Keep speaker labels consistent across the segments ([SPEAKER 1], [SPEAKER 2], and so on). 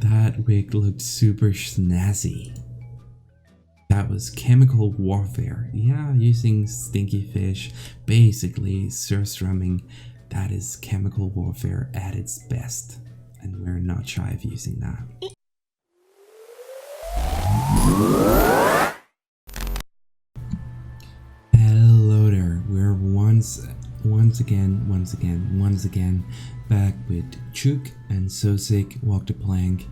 [SPEAKER 1] That wig looked super snazzy. That was chemical warfare. Yeah, using stinky fish, basically surstrumming. That is chemical warfare at its best. And we're not shy of using that. Hello there. We're once again back with Chook and Sosig Walk the Plank.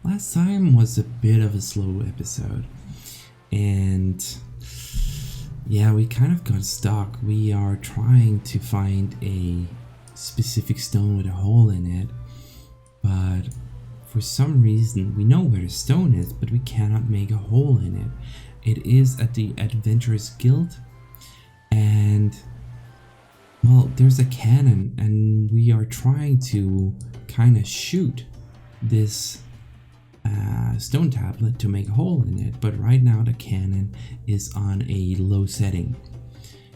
[SPEAKER 1] Last time was a bit of a slow episode. And yeah, we kind of got stuck. We are trying to find a specific stone with a hole in it, but for some reason we know where the stone is, but we cannot make a hole in it. It is at the Adventurers Guild, and well, there's a cannon, and we are trying to kind of shoot this stone tablet to make a hole in it, but right now the cannon is on a low setting.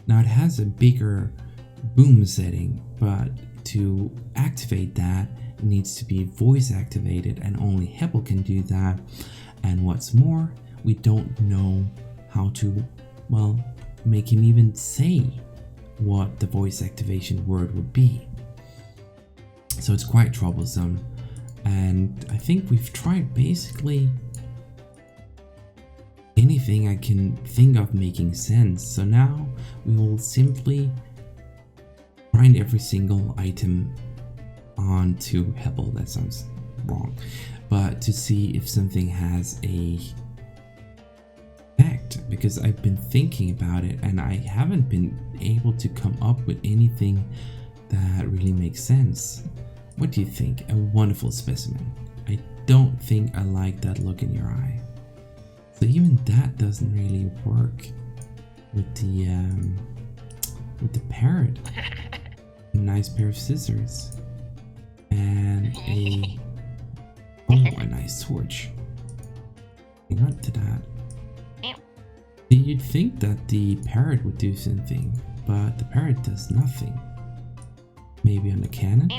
[SPEAKER 1] Now it has a bigger boom setting, but to activate that it needs to be voice activated, and only Heppel can do that. And what's more, we don't know how to, well, make him even say what the voice activation word would be. So it's quite troublesome. And I think we've tried basically anything I can think of making sense. So now we will simply find every single item onto Heppel. That sounds wrong. But to see if something has a effect, because I've been thinking about it and I haven't been able to come up with anything that really makes sense. What do you think? A wonderful specimen. I don't think I like that look in your eye. So even that doesn't really work with the parrot. A nice pair of scissors and a nice torch. Hang on to that. You'd think that the parrot would do something, but the parrot does nothing. Maybe on the cannon?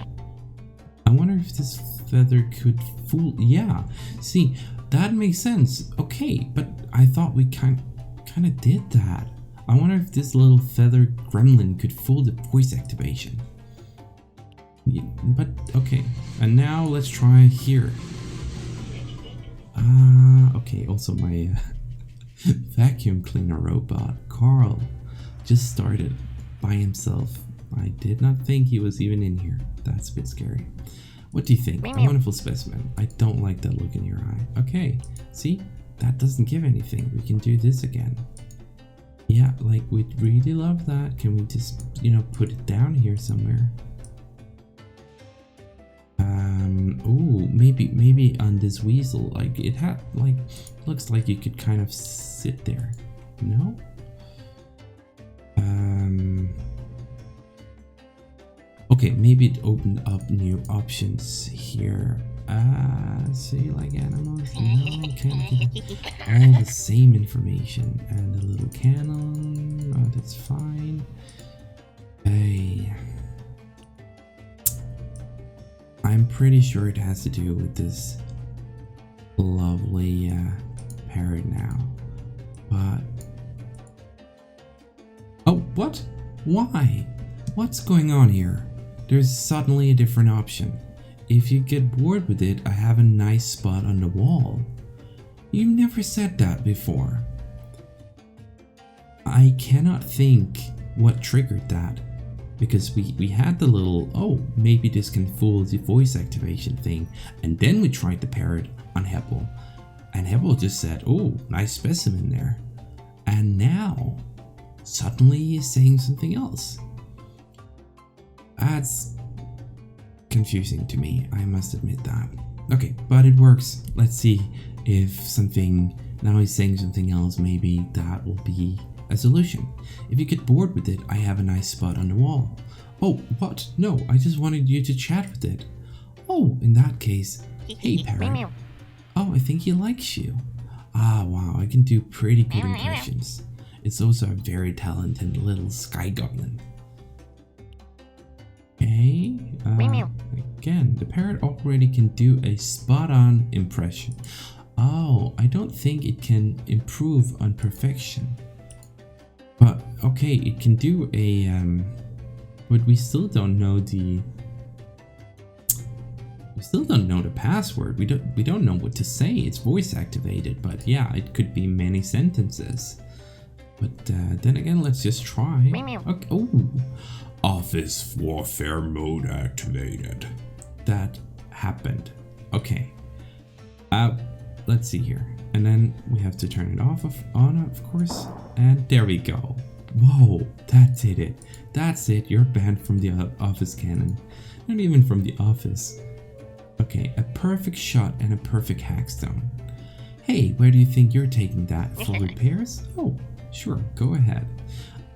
[SPEAKER 1] I wonder if this feather could fool. Yeah, see, that makes sense. Okay, but I thought we kind of did that. I wonder if this little feather gremlin could fool the voice activation. Yeah, but okay, and now let's try here. Okay, also my vacuum cleaner robot, Carl, just started by himself. I did not think he was even in here. That's a bit scary. What do you think? A wonderful specimen. I don't like that look in your eye. Okay, see? That doesn't give anything. We can do this again. Yeah, like, we'd really love that. Can we just, put it down here somewhere? Ooh, maybe on this weasel. Like, it had, like, looks like you could kind of sit there. No? Okay, maybe it opened up new options here. See, like animals? No, can't get all the same information. And a little cannon. Oh, that's fine. Hey. I'm pretty sure it has to do with this lovely parrot now. But... oh, what? Why? What's going on here? There's suddenly a different option. If you get bored with it, I have a nice spot on the wall. You've never said that before. I cannot think what triggered that. Because we had the little, oh, maybe this can fool the voice activation thing. And then we tried the parrot on Heppel. And Heppel just said, oh, nice specimen there. And now, suddenly he's saying something else. That's confusing to me, I must admit that. Okay, but it works. Let's see if something, now he's saying something else, maybe that will be a solution. If you get bored with it, I have a nice spot on the wall. Oh, what? No, I just wanted you to chat with it. Oh, in that case, hey parrot. Oh, I think he likes you. Ah, wow, I can do pretty good impressions. It's also a very talented little sky goblin. Okay, I again. The parrot already can do a spot-on impression. Oh, I don't think it can improve on perfection. But okay, it can do a but we still don't know the password. We don't know what to say. It's voice activated, but yeah, it could be many sentences. But then again, let's just try. Okay. Oh, office warfare mode activated. That happened. Okay. Let's see here. And then we have to turn it on, of course. And there we go. Whoa, that did it. That's it. You're banned from the office cannon. Not even from the office. Okay, a perfect shot and a perfect hackstone. Hey, where do you think you're taking that? For repairs? Oh, sure, go ahead.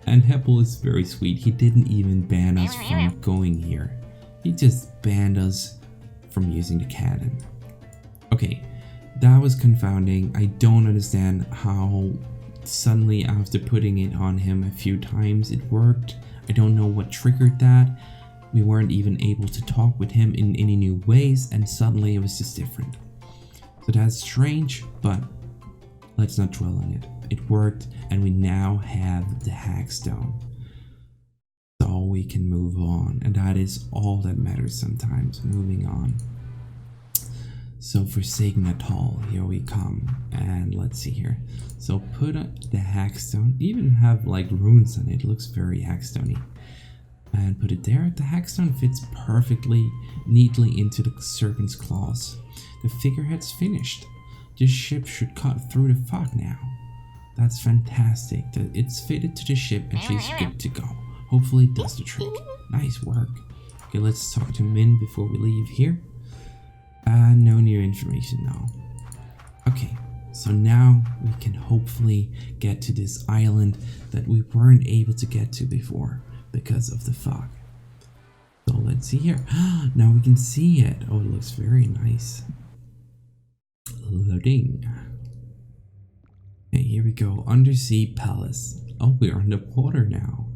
[SPEAKER 1] And Heppel is very sweet. He didn't even ban us from going here. He just banned us from using the cannon. Okay, that was confounding. I don't understand how suddenly after putting it on him a few times it worked. I don't know what triggered that. We weren't even able to talk with him in any new ways, and suddenly it was just different. So that's strange, but let's not dwell on it. It worked, and we now have the hackstone. So we can move on, and that is all that matters sometimes, moving on. So Forsaken Atoll, here we come, and let's see here. So put the hackstone, even have like runes on it, looks very hackstoney. And put it there. The hackstone fits perfectly, neatly into the serpent's claws. The figurehead's finished. This ship should cut through the fog now. That's fantastic. It's fitted to the ship and she's good to go. Hopefully it does the trick. Nice work. Okay, let's talk to Min before we leave here. No new information though. Okay, so now we can hopefully get to this island that we weren't able to get to before because of the fog. So let's see here. Now we can see it. Oh, it looks very nice. Loading. Okay, here we go. Undersea Palace. Oh, we're underwater now.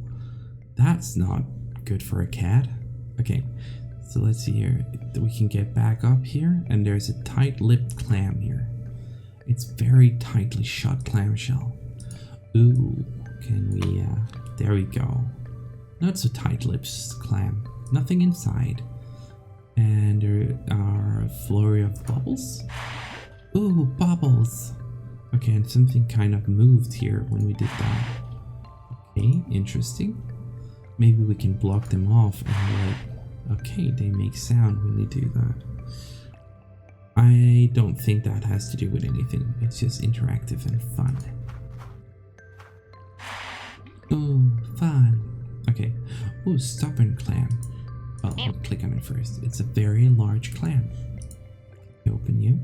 [SPEAKER 1] That's not good for a cat. Okay, so let's see here. We can get back up here, and there's a tight-lipped clam here. It's very tightly shut clamshell. Ooh, can we, there we go. Not so tight-lipped clam. Nothing inside. And there are a flurry of bubbles. Ooh, bubbles. Okay, and something kind of moved here when we did that. Okay, interesting. Maybe we can block them off and like, okay, they make sound when they do that. I don't think that has to do with anything. It's just interactive and fun. Ooh, fun. Okay. Ooh, stubborn clam. Well, I'll click on it first. It's a very large clam. Open you.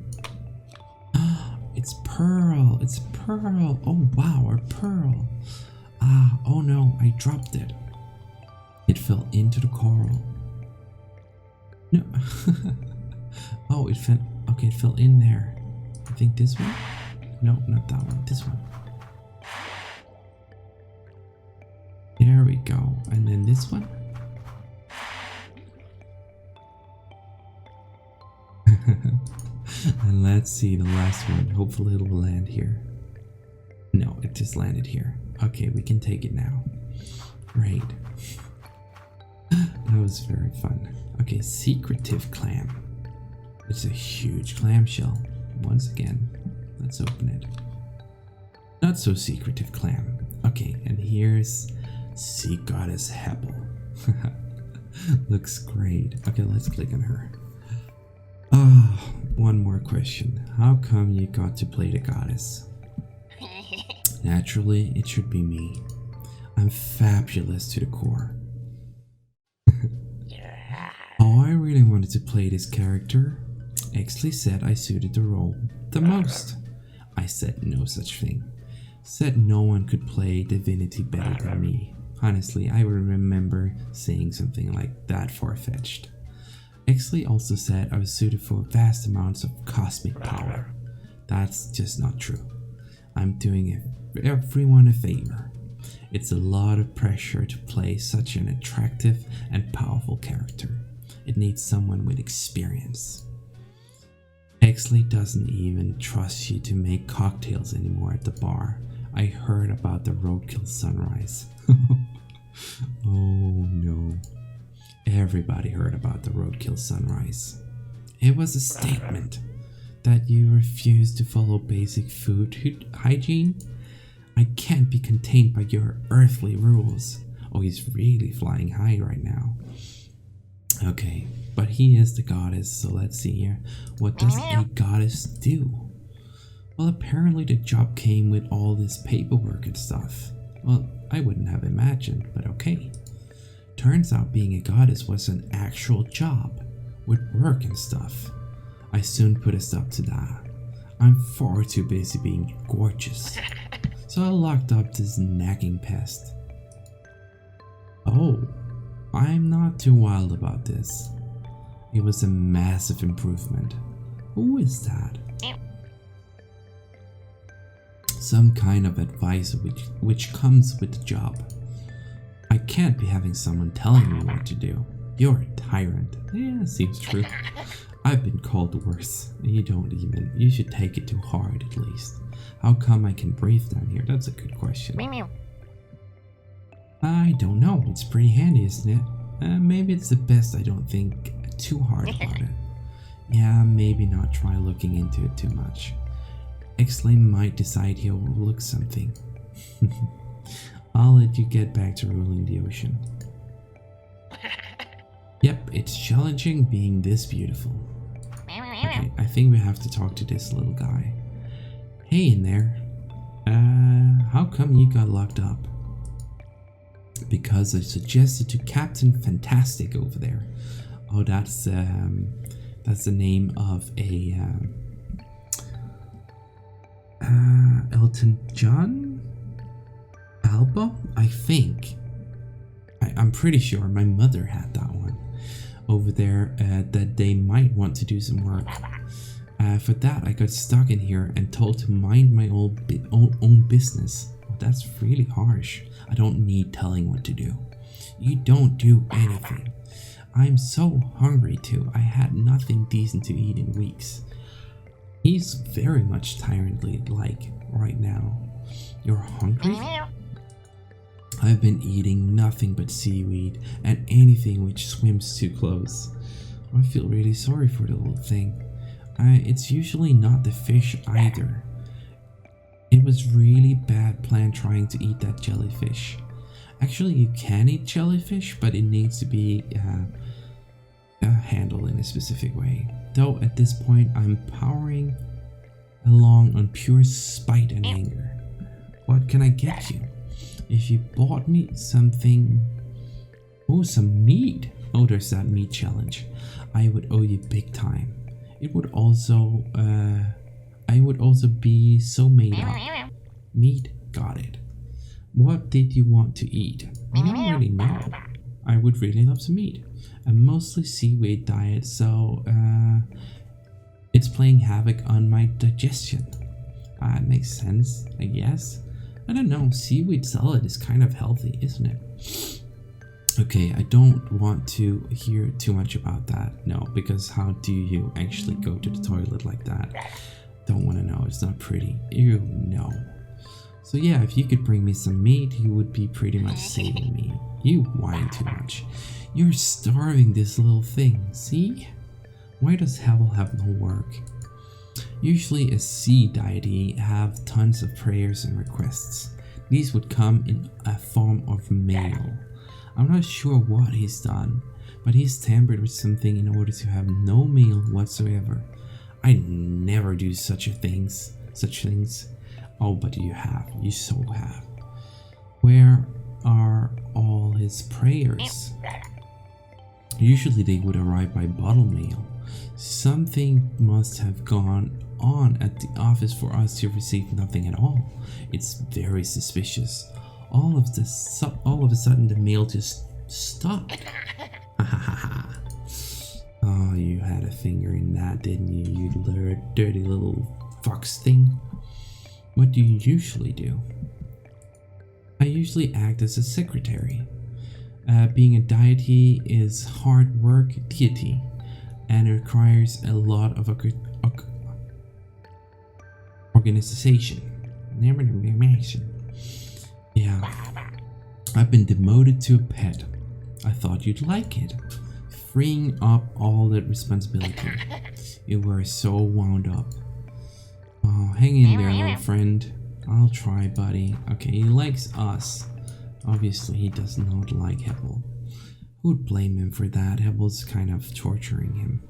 [SPEAKER 1] It's pearl. It's pearl. Oh wow, our pearl. Oh no, I dropped it. It fell into the coral. No. Oh, it fell. Okay, it fell in there. I think this one. No, not that one. This one. There we go. And then this one. And let's see the last one. Hopefully it will land here. No, it just landed here. Okay, we can take it now. Great. That was very fun. Okay, secretive clam. It's a huge clamshell. Once again, let's open it. Not so secretive clam. Okay, and here's Sea Goddess Heppel. Looks great. Okay, let's click on her. Oh, one more question. How come you got to play the goddess? Naturally, it should be me. I'm fabulous to the core. Oh, I really wanted to play this character. Exley said I suited the role the most. I said no such thing. Said no one could play Divinity better than me. Honestly, I remember saying something like that far-fetched. Exley also said I was suited for vast amounts of cosmic power. That's just not true. I'm doing everyone a favor. It's a lot of pressure to play such an attractive and powerful character. It needs someone with experience. Exley doesn't even trust you to make cocktails anymore at the bar. I heard about the roadkill sunrise. Oh no. Everybody heard about the roadkill sunrise. It was a statement that you refuse to follow basic food hygiene. I can't be contained by your earthly rules. Oh, he's really flying high right now. Okay, but he is the goddess, so let's see here. What does a goddess do? Well, apparently the job came with all this paperwork and stuff. Well, I wouldn't have imagined, but okay. Turns out being a goddess was an actual job, with work and stuff. I soon put a stop to that. I'm far too busy being gorgeous. So I locked up this nagging pest. Oh, I'm not too wild about this. It was a massive improvement. Who is that? Some kind of advice which comes with the job. I can't be having someone telling me what to do. You're a tyrant. Yeah, seems true. I've been called worse. You should take it too hard at least. How come I can breathe down here? That's a good question. I don't know. It's pretty handy, isn't it? Maybe it's the best I don't think too hard about it. Yeah, maybe not try looking into it too much. Exley might decide he'll overlook something. I'll let you get back to ruling the ocean. Yep, it's challenging being this beautiful. Okay, I think we have to talk to this little guy. Hey in there. How come you got locked up? Because I suggested to Captain Fantastic over there. Oh, that's the name of a Elton John album, I think. I'm pretty sure my mother had that one over there, that they might want to do some work. For that, I got stuck in here and told to mind my own business. Oh, that's really harsh. I don't need telling what to do. You don't do anything. I'm so hungry too. I had nothing decent to eat in weeks. He's very much tyrant-like right now. You're hungry? I've been eating nothing but seaweed and anything which swims too close. I feel really sorry for the little thing. It's usually not the fish either. It was really bad plan trying to eat that jellyfish. Actually, you can eat jellyfish, but it needs to be handled in a specific way. Though at this point, I'm powering along on pure spite and anger. What can I get you? If you bought me something... Oh, some meat. Oh, there's that meat challenge. I would owe you big time. It would also... I would also be so made up. Meat? Got it. What did you want to eat? I don't really know. I would really love some meat. A mostly seaweed diet, so it's playing havoc on my digestion. It makes sense, I guess. I don't know, seaweed salad is kind of healthy, isn't it? Okay, I don't want to hear too much about that. No, because how do you actually go to the toilet like that? Don't want to know, it's not pretty. Ew, no. So yeah, if you could bring me some meat, you would be pretty much saving me. You whine too much. You're starving this little thing, see? Why does Havel have no work? Usually a sea deity have tons of prayers and requests. These would come in a form of mail. I'm not sure what he's done, but he's tampered with something in order to have no mail whatsoever. I never do such things. Oh, but you have. You so have. Where are all his prayers? Usually they would arrive by bottle mail. Something must have gone on at the office for us to receive nothing at all. It's very suspicious. All of a sudden the mail just stopped. Oh, you had a finger in that, didn't you, you dirty little fox thing? What do you usually do? I usually act as a secretary. Being a deity is hard work deity and requires a lot of organization. Yeah, I've been demoted to a pet. I thought you'd like it. Freeing up all that responsibility. You were so wound up. Oh, hang in there, little friend. I'll try, buddy. Okay, he likes us. Obviously, he does not like Hebel. Who would blame him for that? Hebel's kind of torturing him.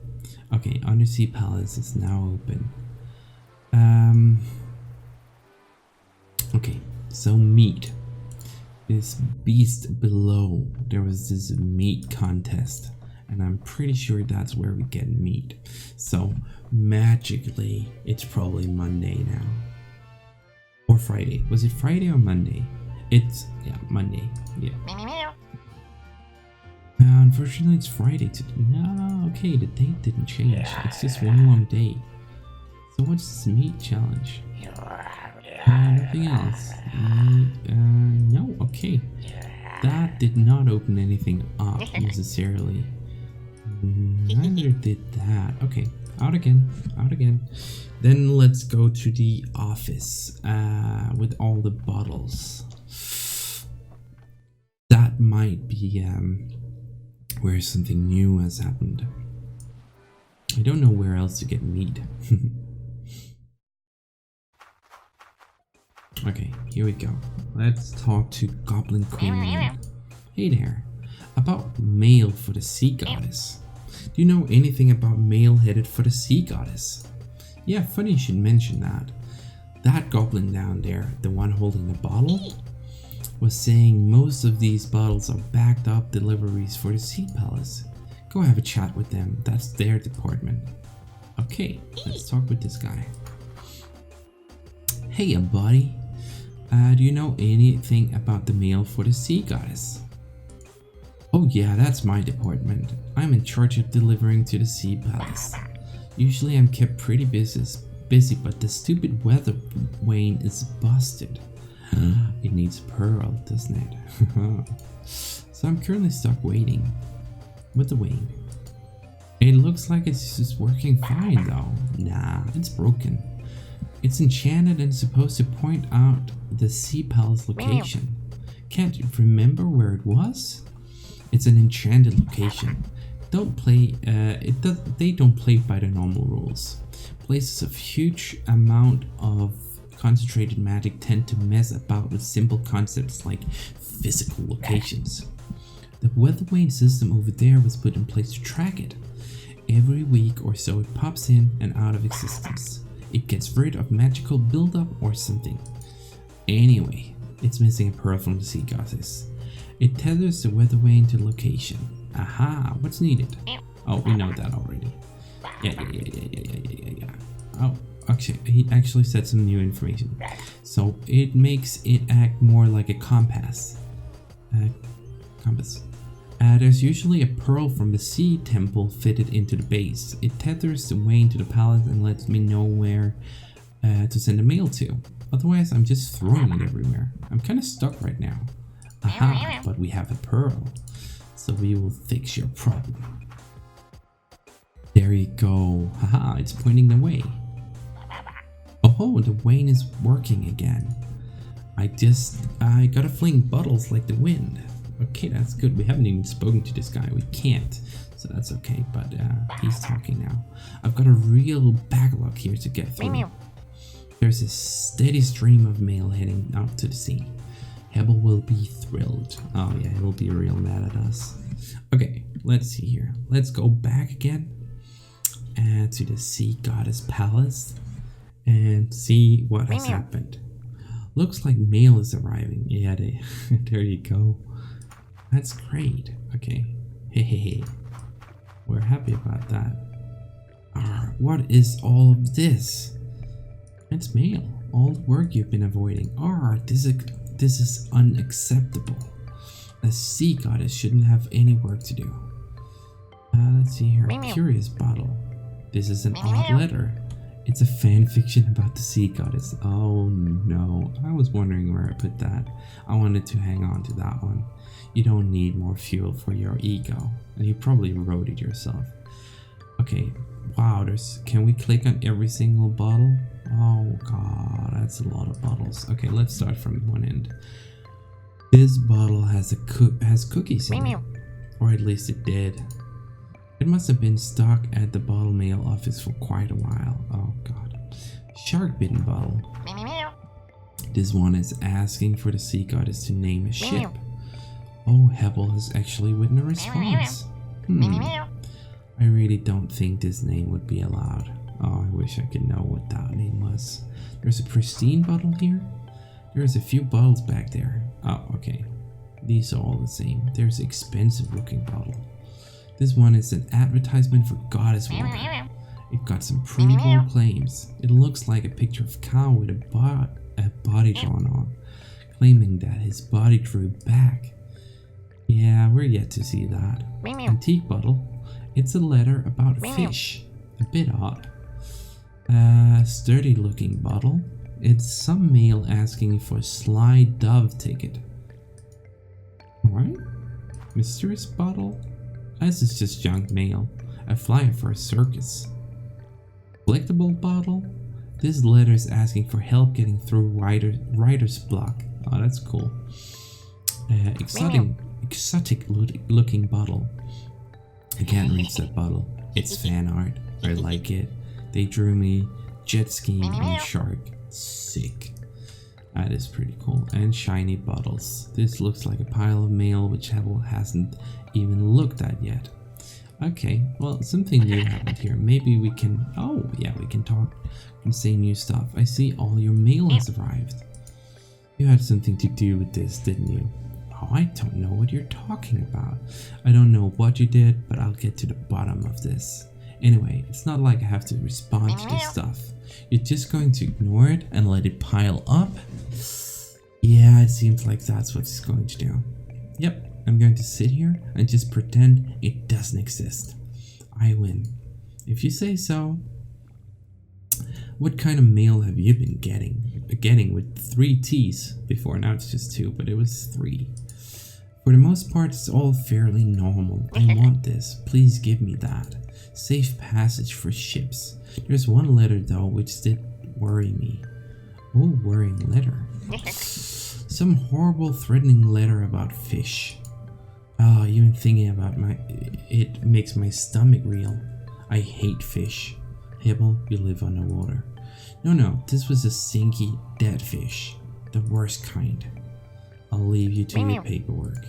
[SPEAKER 1] Okay, Undersea Palace is now open. Okay, so meat. This beast below, there was this meat contest, and I'm pretty sure that's where we get meat. So magically, it's probably Monday now. Or Friday. Was it Friday or Monday? It's, yeah, Monday. Yeah. Unfortunately, it's Friday today. No, okay, the date didn't change. It's just one long day. So what's this meat challenge? Nothing else. No, okay. That did not open anything up necessarily. Neither did that. Okay, out again, out again. Then let's go to the office with all the bottles. That might be where something new has happened. I don't know where else to get meat. Okay, here we go. Let's talk to Goblin Queen Nenn. Hey there. About mail for the sea goddess. Do you know anything about mail headed for the sea goddess? Yeah, funny you should mention that. That goblin down there, the one holding the bottle, was saying most of these bottles are backed up deliveries for the Sea Palace. Go have a chat with them. That's their department. Okay, let's talk with this guy. Hey, buddy. Do you know anything about the mail for the sea goddess? Oh yeah, that's my department. I'm in charge of delivering to the Sea Palace. Usually I'm kept pretty busy, but the stupid weather vane is busted. It needs pearl, doesn't it? So I'm currently stuck waiting with the vane. It looks like it's just working fine though. Nah, it's broken. It's enchanted and supposed to point out the Sea Palace location. Can't you remember where it was? It's an enchanted location. They don't play by the normal rules. Places of huge amount of concentrated magic tend to mess about with simple concepts like physical locations. The weather vane system over there was put in place to track it. Every week or so it pops in and out of existence. It gets rid of magical buildup or something. Anyway, it's missing a pearl from the sea goddess. It tethers the weather vane to location. Aha, what's needed? Oh, we know that already. Yeah. Oh, okay, he actually said some new information. So it makes it act more like a compass. There's usually a pearl from the sea temple fitted into the base. It tethers the vane to the palace and lets me know where to send the mail to. Otherwise, I'm just throwing it everywhere. I'm kind of stuck right now. Aha, but we have a pearl. So we will fix your problem. There you go. Haha, it's pointing the way. Oh, the vane is working again. I gotta fling bottles like the wind. Okay, that's good. We haven't even spoken to this guy. We can't. So that's okay, but he's talking now. I've got a real backlog here to get through. There's a steady stream of mail heading out to the sea. Hebel will be thrilled. Oh yeah, he'll be real mad at us. Okay, let's see here. Let's go back again to the Sea Goddess Palace and see what has happened. Looks like mail is arriving. Yeah, there you go. That's great. Okay. Hey. We're happy about that. What is all of this? It's mail. All the work you've been avoiding. This is unacceptable. A sea goddess shouldn't have any work to do. Let's see here. Curious bottle. This is an odd letter. It's a fan fiction about the sea goddess. Oh no. I was wondering where I put that. I wanted to hang on to that one. You don't need more fuel for your ego, and you probably wrote it yourself. Okay, wow, can we click on every single bottle? Oh god, that's a lot of bottles. Okay, let's start from one end. This bottle has cookies in it, or at least it did. It must have been stuck at the bottle mail office for quite a while. Oh god. Shark bitten bottle. This one is asking for the sea goddess to name a ship. Oh, Hebel has actually written a response. I really don't think this name would be allowed. Oh, I wish I could know what that name was. There's a pristine bottle here. There's a few bottles back there. Oh, okay. These are all the same. There's an expensive looking bottle. This one is an advertisement for goddess water. It got some pretty bold claims. It looks like a picture of cow with a body drawn on, claiming that his body grew back. Yeah, we're yet to see that. Antique bottle. It's a letter about fish. A bit odd. Sturdy looking bottle. It's some mail asking for a Sly Dove ticket. Alright. Mysterious bottle. This is just junk mail. A flyer for a circus. Collectible bottle. This letter is asking for help getting through writer's block. Oh, that's cool. Exotic looking bottle. I can't reach that bottle. It's fan art. I like it. They drew me jet skiing on a shark. Sick. That is pretty cool. And shiny bottles. This looks like a pile of mail which Hebel hasn't even looked at yet. Okay, well, something new happened here. Maybe we can... Oh, yeah, we can talk and say new stuff. I see all your mail has arrived. You had something to do with this, didn't you? Oh, I don't know what you're talking about. I don't know what you did, but I'll get to the bottom of this. Anyway, it's not like I have to respond to this stuff. You're just going to ignore it and let it pile up? Yeah, it seems like that's what it's going to do. Yep, I'm going to sit here and just pretend it doesn't exist. I win. If you say so. What kind of mail have you been getting with 3 T's before? Now it's just 2, but it was 3. For the most part, it's all fairly normal. I want this. Please give me that. Safe passage for ships. There's one letter though which did worry me. Oh, worrying letter. Some horrible threatening letter about fish. Oh, even thinking about it makes my stomach reel. I hate fish. Hebel, you live underwater. No, this was a sinky dead fish. The worst kind. I'll leave you to your paperwork.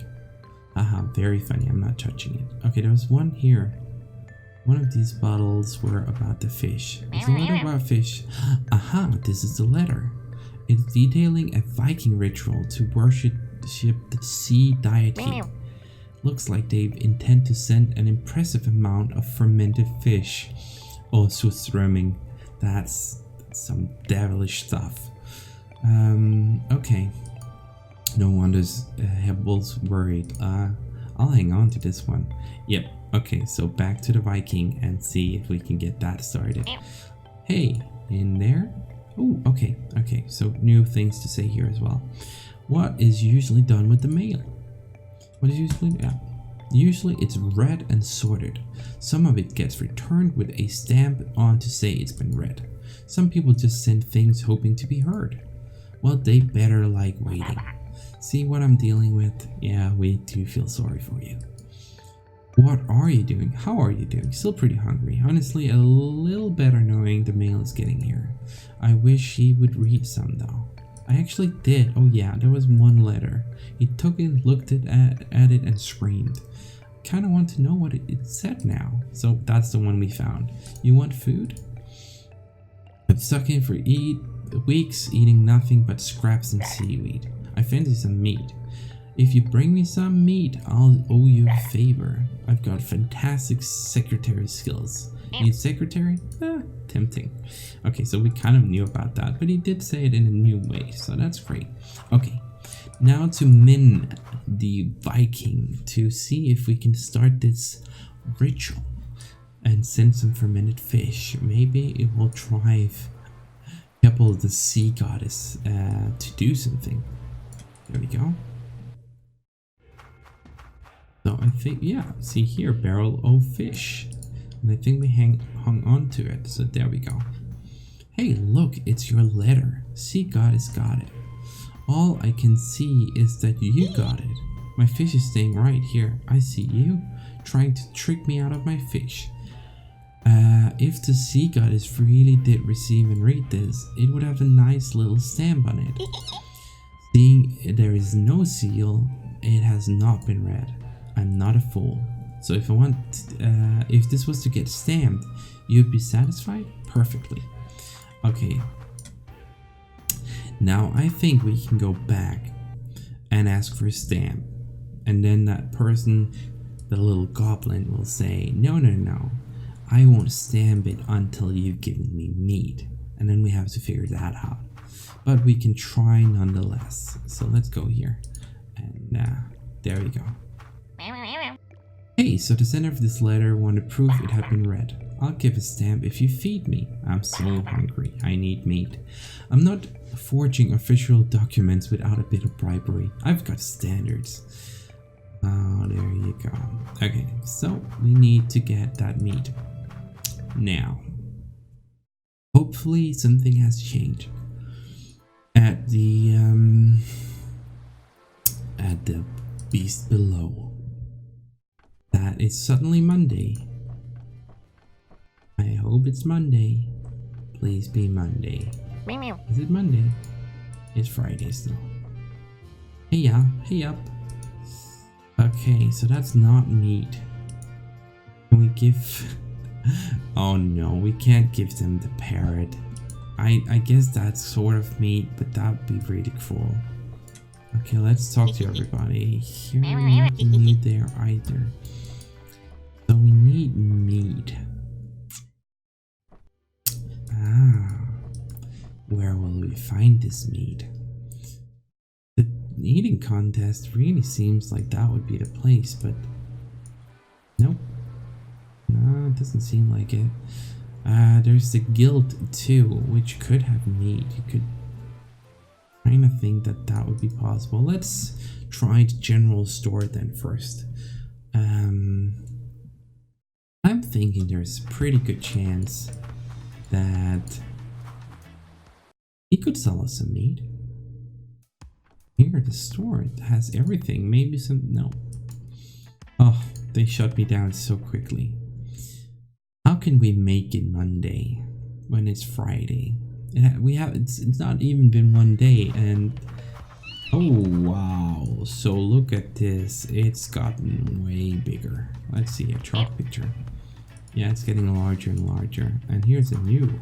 [SPEAKER 1] Haha, very funny. I'm not touching it. Okay, there was one here. One of these bottles were about the fish. It's a letter about fish. Aha, this is the letter. It's detailing a Viking ritual to worship the sea deity. Looks like they intend to send an impressive amount of fermented fish. Oh, surströmming. That's some devilish stuff. Okay. No wonders Hebel's worried. I'll hang on to this one. Yep. Okay, so back to the Viking and see if we can get that started. Hey, in there? Oh, okay. So new things to say here as well. What is usually done with the mail? What is usually? Yeah. Usually it's read and sorted. Some of it gets returned with a stamp on to say it's been read. Some people just send things hoping to be heard. Well, they better like waiting. See what I'm dealing with? Yeah, we do feel sorry for you. What are you doing? How are you doing? Still pretty hungry. Honestly, a little better knowing the mail is getting here. I wish he would read some though. I actually did. Oh yeah, there was one letter. He took it, looked at it and screamed. Kind of want to know what it said now. So that's the one we found. You want food? I've stuck in for weeks eating nothing but scraps and seaweed. I fancy some meat. If you bring me some meat, I'll owe you a favor. I've got fantastic secretary skills. Need secretary? Tempting. Okay, so we kind of knew about that, but he did say it in a new way, so that's great. Okay, now to Nenn, the Viking, to see if we can start this ritual and send some fermented fish. Maybe it will drive Hebel, the sea goddess, to do something. There we go. So I think, yeah, see here, barrel of fish. And I think we hung on to it. So there we go. Hey, look, it's your letter. Sea Goddess got it. All I can see is that you got it. My fish is staying right here. I see you trying to trick me out of my fish. If the sea goddess really did receive and read this, it would have a nice little stamp on it. Seeing there is no seal, it has not been read. I'm not a fool. So if this was to get stamped, you'd be satisfied? Perfectly. Okay. Now I think we can go back and ask for a stamp. And then that person, the little goblin, will say, no, I won't stamp it until you've given me meat. And then we have to figure that out. But we can try nonetheless. So let's go here. And there we go. Hey, so the sender of this letter wanted proof it had been read. I'll give a stamp if you feed me. I'm so hungry. I need meat. I'm not forging official documents without a bit of bribery. I've got standards. Oh, there you go. Okay, so we need to get that meat. Now, hopefully something has changed at the beast below. That is suddenly Monday. I hope it's Monday. Please be Monday. Is it Monday? It's Friday still. Hey up. Okay, so that's not meat. Can we give... Oh no, we can't give them the parrot. I guess that's sort of meat, but that would be really cruel. Okay, let's talk to everybody. Here, nothing new there either. So we need meat. Where will we find this meat? The eating contest really seems like that would be the place, but nope. No, it doesn't seem like it. There's the guild too, which could have meat. You could kind of think that that would be possible. Let's try the general store then first. I'm thinking there's a pretty good chance that he could sell us some meat. Here, the store, it has everything. Maybe some... No. Oh, they shut me down so quickly. How can we make it Monday when it's Friday? It's not even been one day, and oh wow! So look at this. It's gotten way bigger. Let's see a chalk picture. Yeah, it's getting larger and larger. And here's a new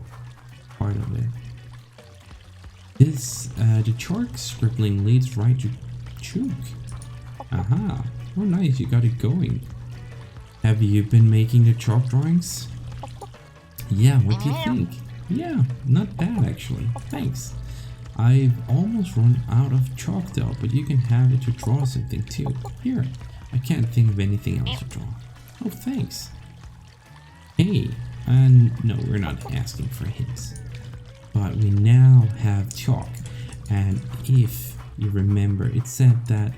[SPEAKER 1] part of it. This the chalk scribbling leads right to Chook. Aha! Oh nice, you got it going. Have you been making the chalk drawings? Yeah, what do you think? Yeah, not bad actually. Thanks. I've almost run out of chalk though, but you can have it to draw something too. Here, I can't think of anything else to draw. Oh, thanks. Hey, no, we're not asking for hints. But we now have chalk, and if you remember, it said that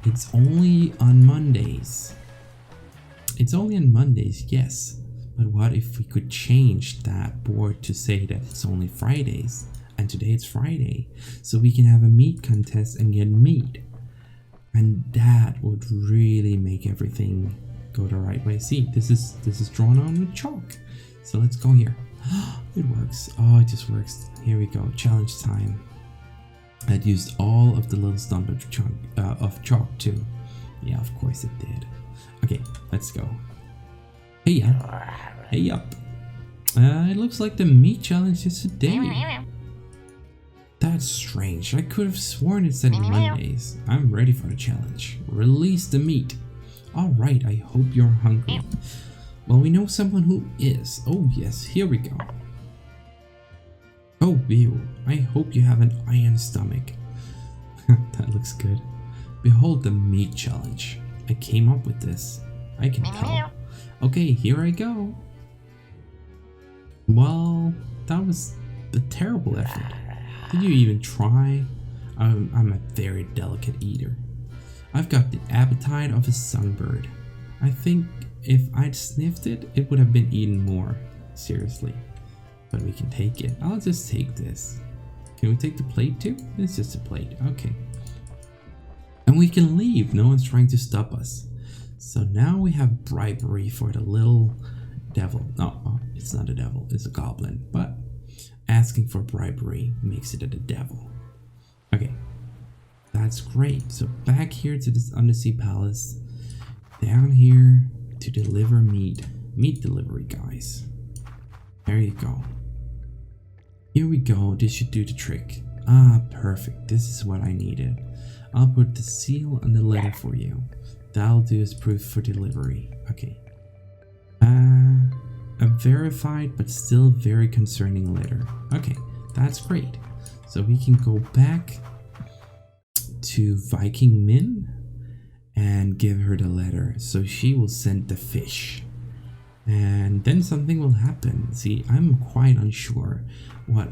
[SPEAKER 1] it's only on Mondays. It's only on Mondays, yes. But what if we could change that board to say that it's only Fridays, and today it's Friday, so we can have a meat contest and get meat. And that would really make everything go the right way. See, this is drawn on with chalk. So let's go here. It works. Oh, it just works. Here we go. Challenge time. I'd used all of the little stump of chalk too. Yeah, of course it did. Okay, let's go. Hey up. Hey up. It looks like the meat challenge is today. That's strange. I could have sworn it said Mondays. I'm ready for the challenge. Release the meat. Alright, I hope you're hungry. Well, we know someone who is. Oh yes, here we go. Oh ew, I hope you have an iron stomach. That looks good. Behold the meat challenge. I came up with this. I can tell. Okay, here I go. Well, that was a terrible effort. Did you even try? I'm a very delicate eater. I've got the appetite of a songbird. I think if I'd sniffed it, it would have been eaten more. Seriously. But we can take it. I'll just take this. Can we take the plate too? It's just a plate. Okay. And we can leave. No one's trying to stop us. So now we have bribery for the little devil. No, oh, it's not a devil. It's a goblin. But asking for bribery makes it a devil. Okay. That's great. So back here to this undersea palace. Down here to deliver meat. Meat delivery, guys. There you go. Here we go. This should do the trick. Ah, perfect. This is what I needed. I'll put the seal on the letter for you. That'll do as proof for delivery. Okay. A verified but still very concerning letter. Okay, that's great. So we can go back to Viking Min and give her the letter. So she will send the fish. And then something will happen. See, I'm quite unsure what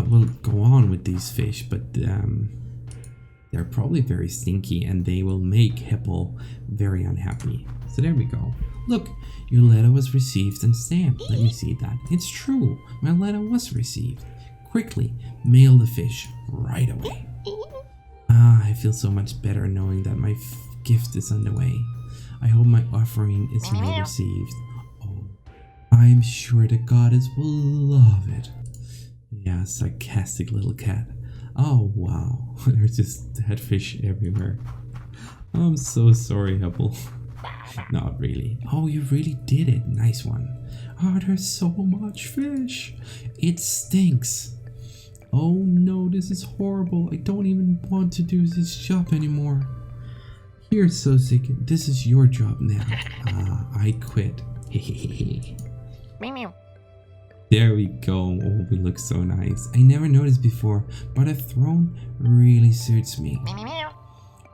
[SPEAKER 1] will go on with these fish, but they're probably very stinky and they will make Heppel very unhappy. So there we go. Look, your letter was received and stamped. Let me see that. It's true. My letter was received. Quickly, mail the fish right away. Ah, I feel so much better knowing that my gift is on the way. I hope my offering is well received. Oh, I'm sure the goddess will love it. Yeah, sarcastic little cat. Oh wow, there's just dead fish everywhere. I'm so sorry, Heppel. Not really. Oh, you really did it. Nice one. Oh, there's so much fish. It stinks. Oh no, this is horrible. I don't even want to do this job anymore. Here, Sosig, this is your job now. I quit. There we go. Oh, we look so nice. I never noticed before, but a throne really suits me.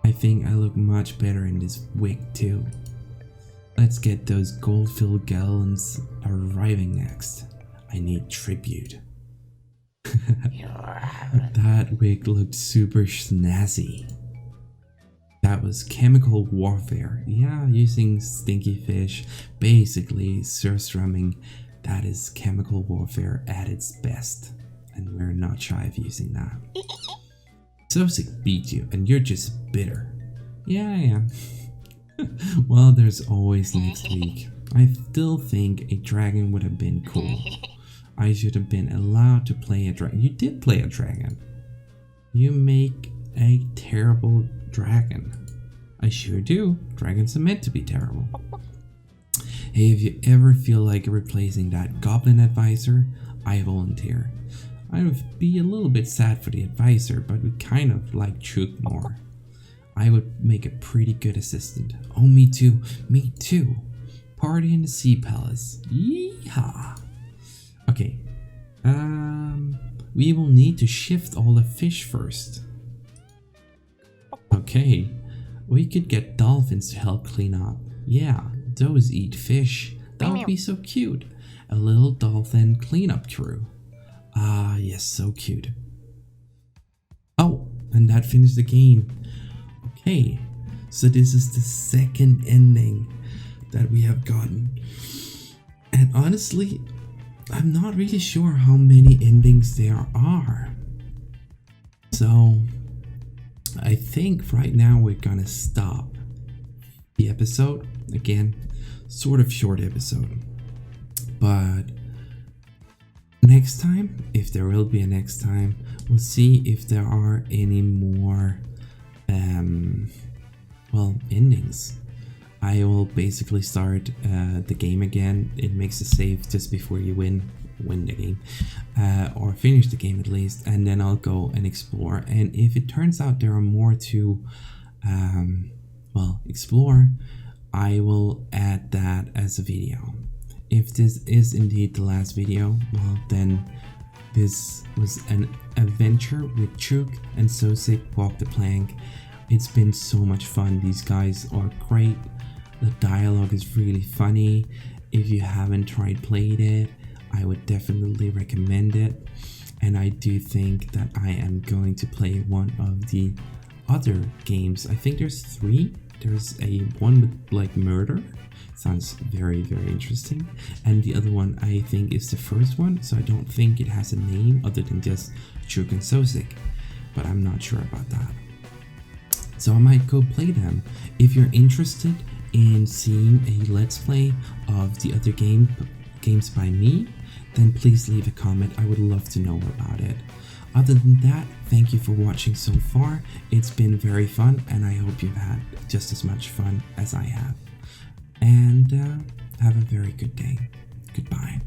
[SPEAKER 1] I think I look much better in this wig too. Let's get those gold-filled gallons arriving next. I need tribute. That wig looked super snazzy. That was chemical warfare. Yeah, using stinky fish, basically surstrumming. That is chemical warfare at its best. And we're not shy of using that. Sosig beat you and you're just bitter. Yeah, I am. Well, there's always next week. I still think a dragon would have been cool. I should have been allowed to play a dragon. You did play a dragon. You make a terrible dragon. I sure do. Dragons are meant to be terrible. Hey, if you ever feel like replacing that goblin advisor, I volunteer. I would be a little bit sad for the advisor, but we kind of like Chook more. I would make a pretty good assistant. Oh, me too. Me too. Party in the Sea Palace. Yeehaw. Okay. We will need to shift all the fish first. Okay. We could get dolphins to help clean up. Yeah, those eat fish. That would be so cute. A little dolphin cleanup crew. Ah, yes, so cute. Oh, and that finished the game. Okay, so this is the second ending that we have gotten. And honestly, I'm not really sure how many endings there are. So, I think right now we're gonna stop the episode. Again, sort of short episode. But next time, if there will be a next time, we'll see if there are any more endings. I will basically start the game again. It makes a save just before you win the game, or finish the game at least, and then I'll go and explore. And if it turns out there are more to explore, I will add that as a video. If this is indeed the last video, well then this was an adventure with Chook and Sosig Walk the Plank. It's been so much fun. These guys are great. The dialogue is really funny. If you haven't tried playing it, I would definitely recommend it. And I do think that I am going to play one of the other games. I think there's 3. There's a one with like murder. Sounds very, very interesting. And the other one I think is the first one, so I don't think it has a name other than just Chook Sosig, but I'm not sure about that. So I might go play them. If you're interested in seeing a let's play of the other games by me, then please leave a comment. I would love to know about it. Other than that, thank you for watching so far. It's been very fun, and I hope you've had just as much fun as I have. And have a very good day. Goodbye.